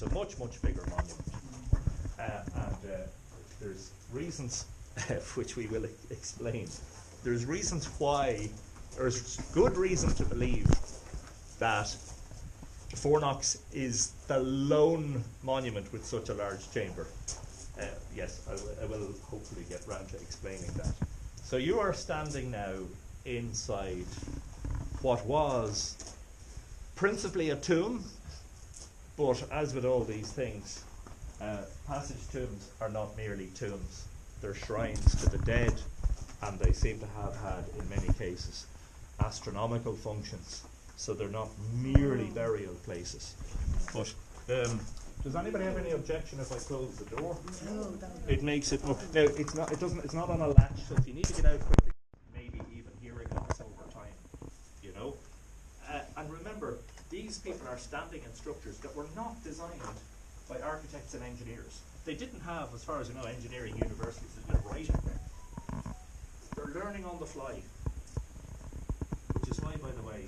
It's a much, much bigger monument. There's reasons which we will explain. There's reasons why, there's good reason to believe that Fourknocks is the lone monument with such a large chamber. Yes, I will hopefully get round to explaining that. So you are standing now inside what was principally a tomb, but as with all these things, passage tombs are not merely tombs. They're shrines to the dead, and they seem to have had, in many cases, astronomical functions. So they're not merely burial places. But does anybody have any objection if I close the door? No, it makes it more. No, it's not. It doesn't. It's not on a latch. So if you need to get out quickly, maybe even hearing us over time, you know. And remember, these people are standing in structures that were not designed by architects and engineers. They didn't have, as far as I know, engineering universities. There's no writing there. They're learning on the fly, which is why, by the way,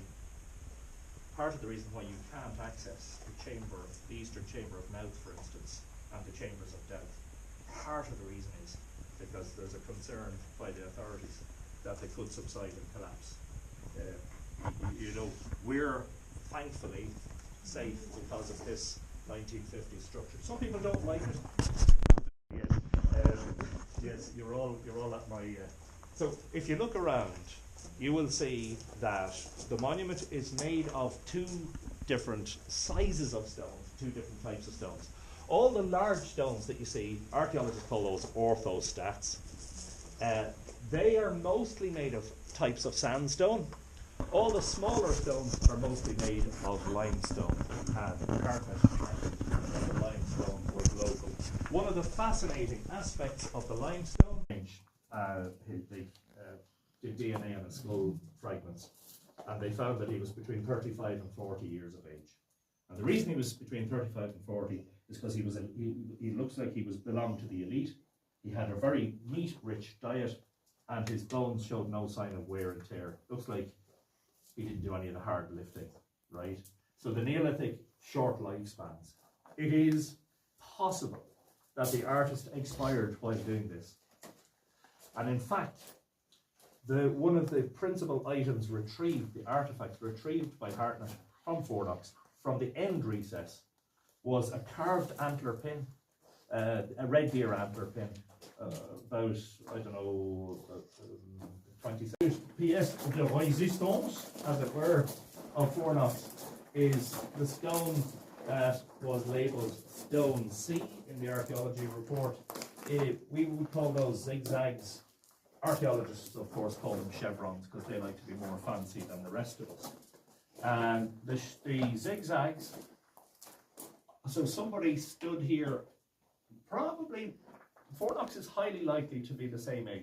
part of the reason why you can't access the Eastern Chamber of Mouth, for instance, and the Chambers of Doubt, part of the reason is because there's a concern by the authorities that they could subside and collapse. You know, we're thankfully safe because of this 1950s structure. Some people don't like it. Yes, yes, you're all at my. So if you look around, you will see that the monument is made of two different sizes of stones, two different types of stones. All the large stones that you see, archaeologists call those orthostats. They are mostly made of types of sandstone. All the smaller stones are mostly made of limestone, and the limestone was local. One of the fascinating aspects of the limestone, the DNA on his skull fragments, and they found that he was between 35 and 40 years of age. And the reason he was between 35 and 40 is because he looks like he belonged to the elite. He had a very meat-rich diet, and his bones showed no sign of wear and tear. Looks like he didn't do any of the hard lifting, right? So the Neolithic short lifespans. It is possible that the artist expired while doing this. And in fact, one of the principal items retrieved, the artifacts retrieved by Hartnett from Fourknocks, from the end recess, was a carved antler pin, a red deer antler pin, about, I don't know, 20 centimeters. Pièce de résistance, as it were, of Fourknocks is the stone that was labelled stone C in the archaeology report. We would call those zigzags. Archaeologists, of course, call them chevrons because they like to be more fancy than the rest of us. And the zigzags, so somebody stood here, probably, Fourknocks is highly likely to be the same age.